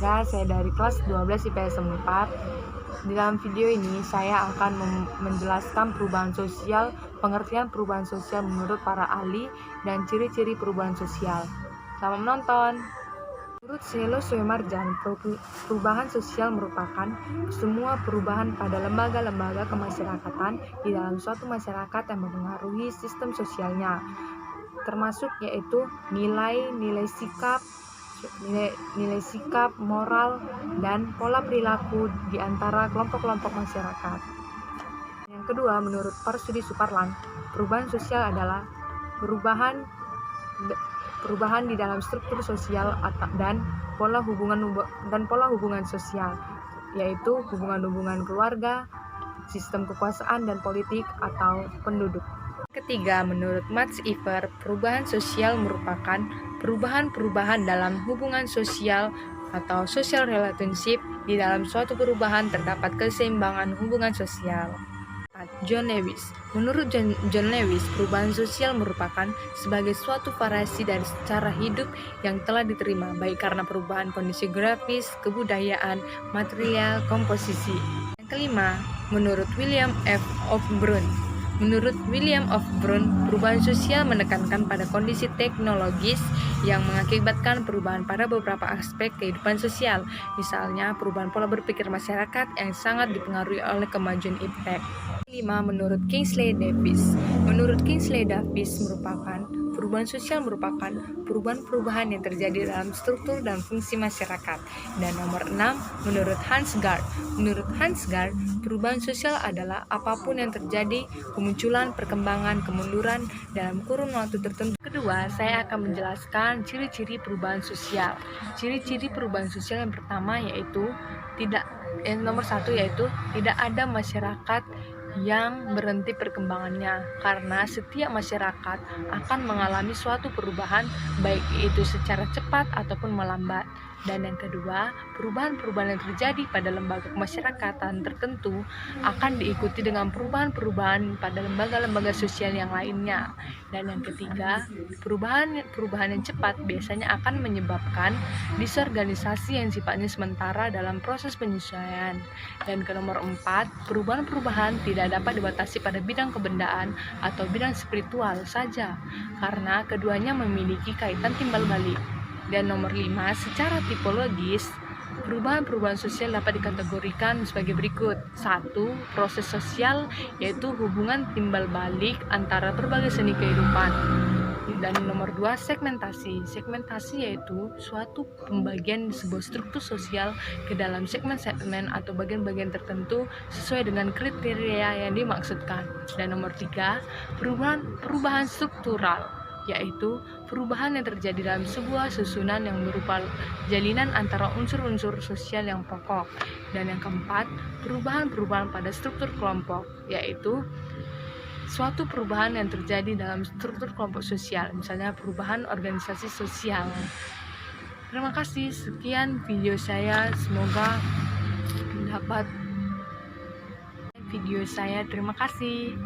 Olga, saya dari kelas 12 IPS 4. Di dalam video ini saya akan menjelaskan perubahan sosial, pengertian perubahan sosial menurut para ahli, dan ciri-ciri perubahan sosial. Selamat menonton. Menurut Selo Soemarjan, perubahan sosial merupakan semua perubahan pada lembaga-lembaga kemasyarakatan di dalam suatu masyarakat yang mempengaruhi sistem sosialnya, termasuk yaitu nilai sikap, moral, dan pola perilaku di antara kelompok-kelompok masyarakat. Yang kedua, menurut Parsudi Suparlan, perubahan sosial adalah perubahan di dalam struktur sosial dan pola hubungan sosial, yaitu hubungan keluarga, sistem kekuasaan dan politik atau penduduk. Ketiga, menurut Max Iver, perubahan sosial merupakan perubahan dalam hubungan sosial atau social relationship. Di dalam suatu perubahan terdapat keseimbangan hubungan sosial. John Lewis. Menurut John Lewis, perubahan sosial merupakan sebagai suatu variasi dari cara hidup yang telah diterima, baik karena perubahan kondisi geografis, kebudayaan, material, komposisi. Yang kelima, menurut William F. Ofbrun. Menurut William Ofbrun, perubahan sosial menekankan pada kondisi teknologis yang mengakibatkan perubahan pada beberapa aspek kehidupan sosial, misalnya perubahan pola berpikir masyarakat yang sangat dipengaruhi oleh kemajuan iptek. 5. Menurut Kingsley Davis. Menurut Kingsley Davis, perubahan sosial merupakan perubahan yang terjadi dalam struktur dan fungsi masyarakat. Dan nomor 6, menurut Hans Gard. Menurut Hans Gard, perubahan sosial adalah apapun yang terjadi, kemunculan, perkembangan, kemunduran dalam kurun waktu tertentu. Kedua, saya akan menjelaskan ciri-ciri perubahan sosial. Ciri-ciri perubahan sosial yang pertama yaitu nomor 1 yaitu tidak ada masyarakat yang berhenti perkembangannya, karena setiap masyarakat akan mengalami suatu perubahan, baik itu secara cepat ataupun melambat. Dan yang kedua, perubahan-perubahan yang terjadi pada lembaga kemasyarakatan tertentu akan diikuti dengan perubahan-perubahan pada lembaga-lembaga sosial yang lainnya. Dan yang ketiga, perubahan yang cepat biasanya akan menyebabkan disorganisasi yang sifatnya sementara dalam proses penyesuaian. Dan ke nomor 4, perubahan-perubahan tidak dapat dibatasi pada bidang kebendaan atau bidang spiritual saja, karena keduanya memiliki kaitan timbal balik. Dan nomor 5, secara tipologis, perubahan-perubahan sosial dapat dikategorikan sebagai berikut. 1. Proses sosial, yaitu hubungan timbal balik antara berbagai seni kehidupan. Dan nomor 2, segmentasi. Segmentasi yaitu suatu pembagian sebuah struktur sosial ke dalam segmen-segmen atau bagian-bagian tertentu sesuai dengan kriteria yang dimaksudkan. Dan nomor 3, perubahan struktural, yaitu perubahan yang terjadi dalam sebuah susunan yang berupa jalinan antara unsur-unsur sosial yang pokok. Dan yang keempat, perubahan pada struktur kelompok, yaitu suatu perubahan yang terjadi dalam struktur kelompok sosial, misalnya perubahan organisasi sosial. Terima kasih, sekian video saya, semoga dapat video saya. Terima kasih.